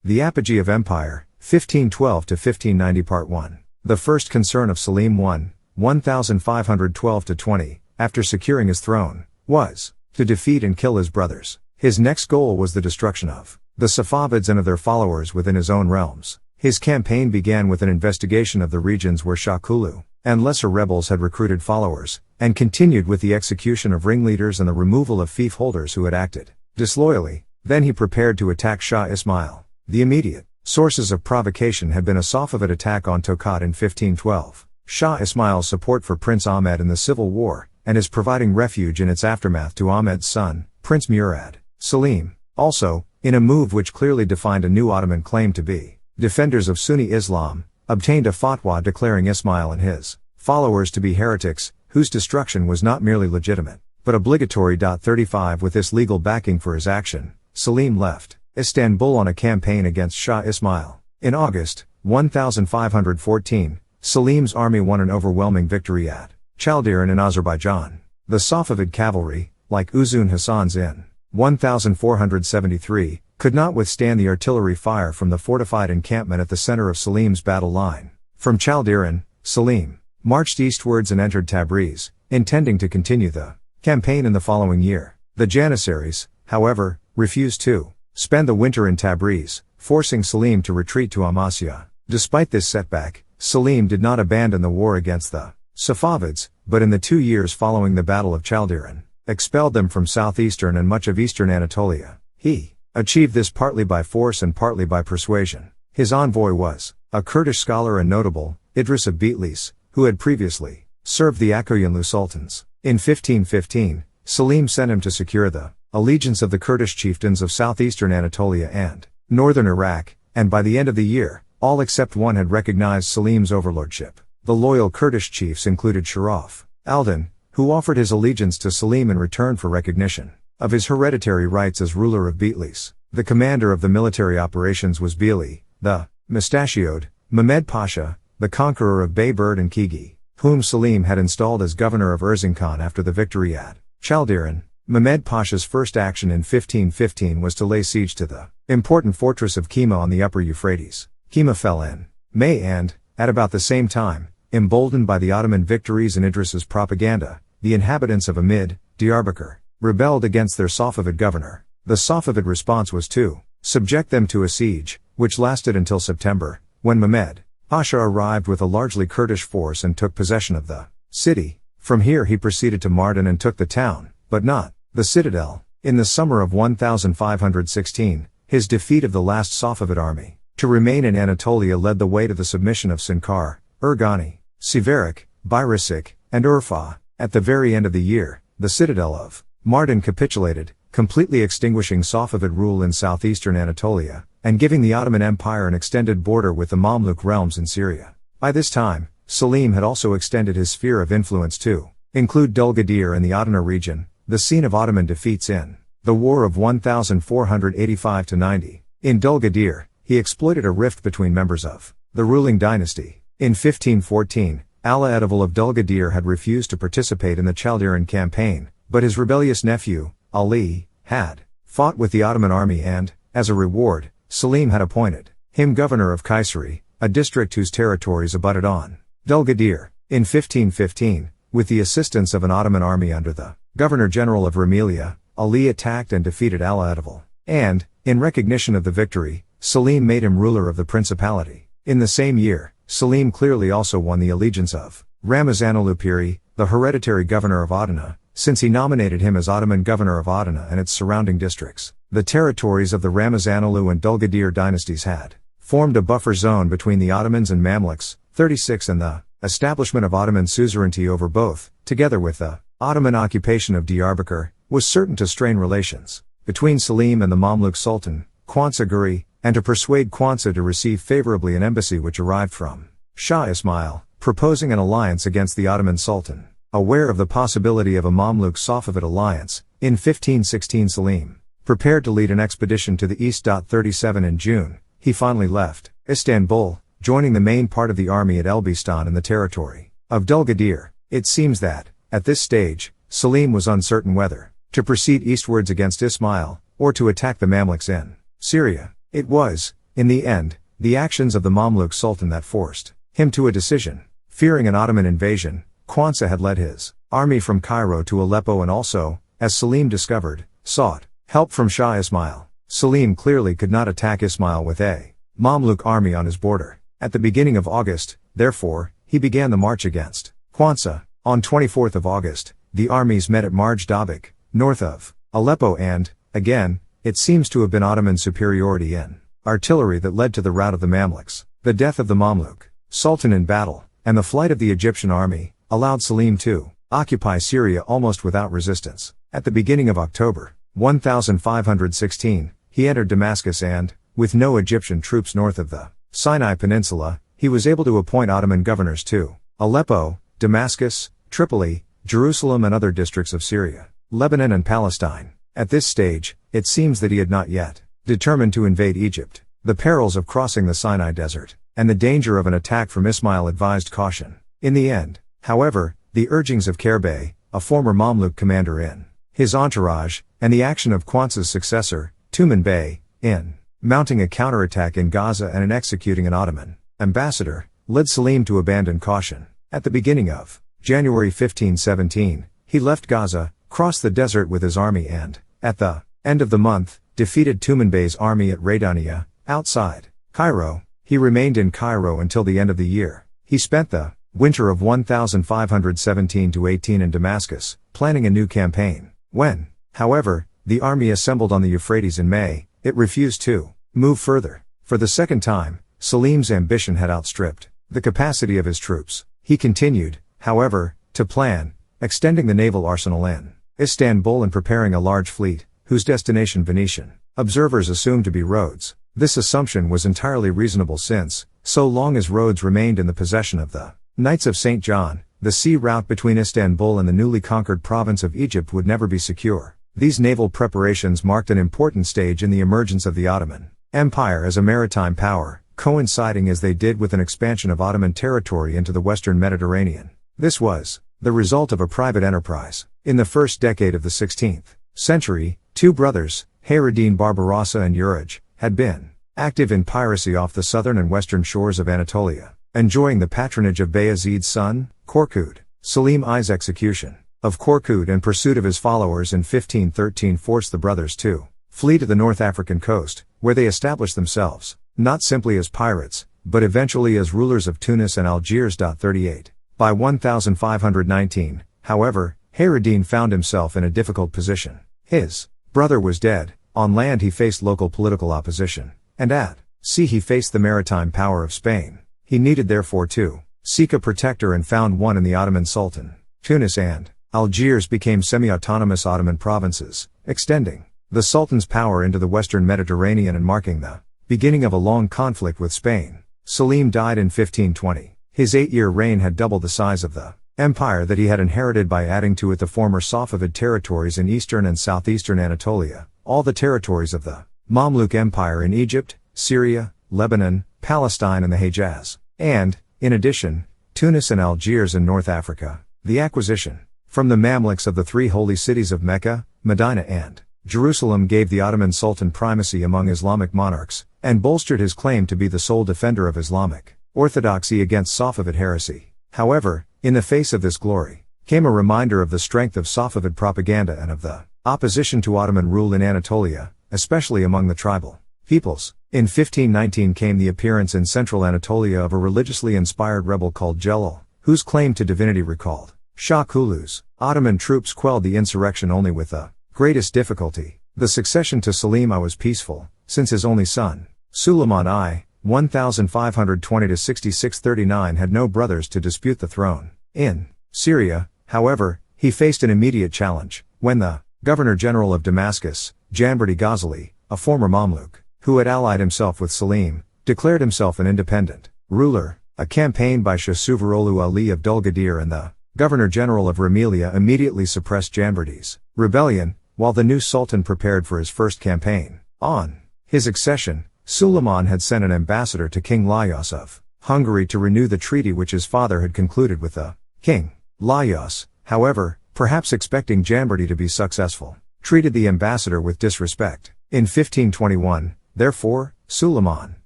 The apogee of empire, 1512 to 1590 Part 1. The first concern of Selim I, 1512 to 20, after securing his throne, was to defeat and kill his brothers. His next goal was the destruction of the Safavids and of their followers within his own realms. His campaign began with an investigation of the regions where Shah Kulu and lesser rebels had recruited followers, and continued with the execution of ringleaders and the removal of fief holders who had acted disloyally. Then he prepared to attack Shah Ismail. The immediate sources of provocation had been a Safavid attack on Tokat in 1512, Shah Ismail's support for Prince Ahmed in the civil war, and his providing refuge in its aftermath to Ahmed's son, Prince Murad. Selim, also, in a move which clearly defined a new Ottoman claim to be defenders of Sunni Islam, obtained a fatwa declaring Ismail and his followers to be heretics, whose destruction was not merely legitimate, but obligatory. 35 With this legal backing for his action, Selim left Istanbul on a campaign against Shah Ismail. In August 1514, Selim's army won an overwhelming victory at Chaldiran in Azerbaijan. The Safavid cavalry, like Uzun Hasan's in 1473, could not withstand the artillery fire from the fortified encampment at the center of Selim's battle line. From Chaldiran, Selim marched eastwards and entered Tabriz, intending to continue the campaign in the following year. The Janissaries, however, refused to spend the winter in Tabriz, forcing Selim to retreat to Amasya. Despite this setback, Selim did not abandon the war against the Safavids, but in the 2 years following the Battle of Chaldiran, expelled them from southeastern and much of eastern Anatolia. He achieved this partly by force and partly by persuasion. His envoy was a Kurdish scholar and notable, Idris of Bitlis, who had previously served the Akoyanlu sultans. In 1515, Selim sent him to secure the allegiance of the Kurdish chieftains of southeastern Anatolia and northern Iraq, and by the end of the year, all except one had recognized Selim's overlordship. The loyal Kurdish chiefs included Sharaf al-Din, who offered his allegiance to Selim in return for recognition of his hereditary rights as ruler of Bitlis. The commander of the military operations was Bili, the mustachioed Mehmed Pasha, the conqueror of Bayburt and Kigi, whom Selim had installed as governor of Erzincan after the victory at Chaldiran. Mehmed Pasha's first action in 1515 was to lay siege to the important fortress of Kema on the upper Euphrates. Kema fell in May and, at about the same time, emboldened by the Ottoman victories and Idris's propaganda, the inhabitants of Amid, Diyarbakir, rebelled against their Safavid governor. The Safavid response was to subject them to a siege, which lasted until September, when Mehmed Pasha arrived with a largely Kurdish force and took possession of the city. From here he proceeded to Mardin and took the town, but not the citadel. In the summer of 1516, his defeat of the last Safavid army to remain in Anatolia led the way to the submission of Sinkar, Urgani, Sivarik, Birisik, and Urfa. At the very end of the year, the citadel of Mardin capitulated, completely extinguishing Safavid rule in southeastern Anatolia, and giving the Ottoman Empire an extended border with the Mamluk realms in Syria. By this time, Selim had also extended his sphere of influence to include Dulgadir and the Adana region, the scene of Ottoman defeats in the War of 1485-90. In Dulgadir, he exploited a rift between members of the ruling dynasty. In 1514, Ala Edeval of Dulgadir had refused to participate in the Chaldiran campaign, but his rebellious nephew, Ali, had fought with the Ottoman army and, as a reward, Selim had appointed him governor of Kayseri, a district whose territories abutted on Dulgadir. In 1515, with the assistance of an Ottoman army under the Governor-General of Rumelia, Ali attacked and defeated Ala Edeval, and, in recognition of the victory, Selim made him ruler of the principality. In the same year, Selim clearly also won the allegiance of Ramazanulu Piri, the hereditary governor of Adana, since he nominated him as Ottoman governor of Adana and its surrounding districts. The territories of the Ramazanulu and Dulgadir dynasties had formed a buffer zone between the Ottomans and Mamluks, 36, and the establishment of Ottoman suzerainty over both, together with the Ottoman occupation of Diyarbakir, was certain to strain relations between Selim and the Mamluk Sultan, Kwanza Guri, and to persuade Kwanza to receive favorably an embassy which arrived from Shah Ismail, proposing an alliance against the Ottoman Sultan. Aware of the possibility of a Mamluk-Safavid alliance, in 1516 Selim prepared to lead an expedition to the east. 37 In June, he finally left Istanbul, joining the main part of the army at Elbistan in the territory of Dulgadir. It seems that, at this stage, Selim was uncertain whether to proceed eastwards against Ismail, or to attack the Mamluks in Syria. It was, In the end, the actions of the Mamluk Sultan that forced him to a decision. Fearing an Ottoman invasion, Kwanzaa had led his army from Cairo to Aleppo and also, as Selim discovered, sought help from Shah Ismail. Selim clearly could not attack Ismail with a Mamluk army on his border. At the beginning of August, therefore, he began the march against Kwanzaa. On 24th of August, the armies met at Marj Dabik, north of Aleppo and, again, it seems to have been Ottoman superiority in artillery that led to the rout of the Mamluks. The death of the Mamluk Sultan in battle, and the flight of the Egyptian army, allowed Selim to occupy Syria almost without resistance. At the beginning of October 1516, he entered Damascus and, with no Egyptian troops north of the Sinai Peninsula, he was able to appoint Ottoman governors to Aleppo, Damascus, Tripoli, Jerusalem and other districts of Syria, Lebanon and Palestine. At this stage, it seems that he had not yet determined to invade Egypt. The perils of crossing the Sinai Desert, and the danger of an attack from Ismail advised caution. In the end, however, the urgings of Kerbey, a former Mamluk commander in his entourage, and the action of Kwanzaa's successor, Tuman Bey, in mounting a counterattack in Gaza and in executing an Ottoman ambassador, led Selim to abandon caution. At the beginning of January 1517, he left Gaza, crossed the desert with his army and, at the end of the month, defeated Tuman Bey's army at Raidania, outside Cairo. He remained in Cairo until the end of the year. He spent the winter of 1517-18 in Damascus, planning a new campaign. When, however, the army assembled on the Euphrates in May, it refused to move further. For the second time, Selim's ambition had outstripped the capacity of his troops. He continued, however, to plan extending the naval arsenal in Istanbul and preparing a large fleet, whose destination Venetian observers assumed to be Rhodes. This assumption was entirely reasonable since, so long as Rhodes remained in the possession of the Knights of St. John, the sea route between Istanbul and the newly conquered province of Egypt would never be secure. These naval preparations marked an important stage in the emergence of the Ottoman Empire as a maritime power, coinciding as they did with an expansion of Ottoman territory into the western Mediterranean. This was the result of a private enterprise. In the first decade of the 16th century, two brothers, Hayreddin Barbarossa and Uraj, had been active in piracy off the southern and western shores of Anatolia. Enjoying the patronage of Bayezid's son, Korkut, Selim I's execution of Korkut in pursuit of his followers in 1513 forced the brothers to flee to the North African coast, where they established themselves, not simply as pirates, but eventually as rulers of Tunis and Algiers. 38. By 1519, however, Hayreddin found himself in a difficult position. His brother was dead, on land he faced local political opposition, and at sea he faced the maritime power of Spain. He needed therefore to seek a protector and found one in the Ottoman Sultan. Tunis and Algiers became semi-autonomous Ottoman provinces, extending the Sultan's power into the western Mediterranean and marking the beginning of a long conflict with Spain. Selim died in 1520. His 8-year reign had doubled the size of the empire that he had inherited by adding to it the former Safavid territories in eastern and southeastern Anatolia, all the territories of the Mamluk Empire in Egypt, Syria, Lebanon, Palestine and the Hejaz, and, in addition, Tunis and Algiers in North Africa. The acquisition from the Mamluks of the three holy cities of Mecca, Medina and Jerusalem gave the Ottoman Sultan primacy among Islamic monarchs, and bolstered his claim to be the sole defender of Islamic orthodoxy against Safavid heresy. However, in the face of this glory, came a reminder of the strength of Safavid propaganda and of the opposition to Ottoman rule in Anatolia, especially among the tribal peoples. In 1519 came the appearance in central Anatolia of a religiously inspired rebel called Celal, whose claim to divinity recalled Shah Kulu's. Ottoman troops quelled the insurrection only with the greatest difficulty. The succession to Selim I was peaceful, since his only son, Suleiman I, 1520-6639 had no brothers to dispute the throne. In Syria, however, he faced an immediate challenge, when the Governor-General of Damascus, Janberdi Ghazali, a former Mamluk, who had allied himself with Selim, declared himself an independent ruler. A campaign by Shah Suvarolu Ali of Dulgadir and the Governor-General of Rumelia immediately suppressed Janberdi's rebellion, while the new Sultan prepared for his first campaign. On his accession, Suleiman had sent an ambassador to King Lajos of Hungary to renew the treaty which his father had concluded with the king. Lajos, however, perhaps expecting Janberdi to be successful, treated the ambassador with disrespect. In 1521, therefore, Suleiman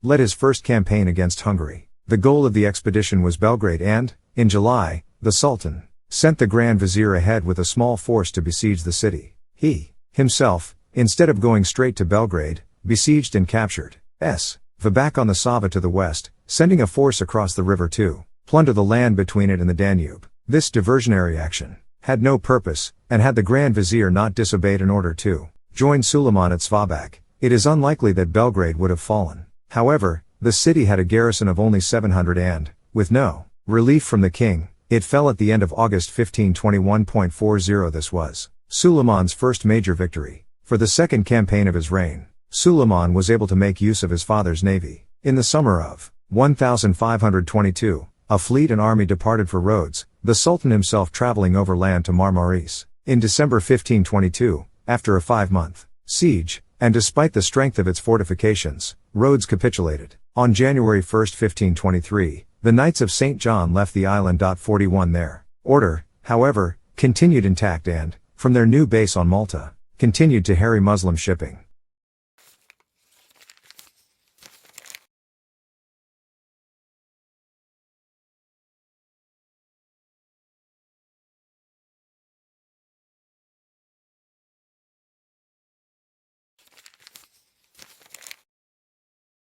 led his first campaign against Hungary. The goal of the expedition was Belgrade and, in July, the Sultan sent the Grand Vizier ahead with a small force to besiege the city. He, himself, instead of going straight to Belgrade, besieged and captured Vibak on the Sava to the west, sending a force across the river to plunder the land between it and the Danube. This diversionary action had no purpose, and had the Grand Vizier not disobeyed an order to join Suleiman at Svabac, it is unlikely that Belgrade would have fallen. However, the city had a garrison of only 700 and, with no relief from the king, it fell at the end of August 1521.40. This was Suleiman's first major victory. For the second campaign of his reign, Suleiman was able to make use of his father's navy. In the summer of 1522, a fleet and army departed for Rhodes, the Sultan himself traveling overland to Marmaris. In December 1522, after a 5-month siege, and despite the strength of its fortifications, Rhodes capitulated. On January 1, 1523, the Knights of St. John left the island. 41 Their order, however, continued intact and, from their new base on Malta, continued to harry Muslim shipping.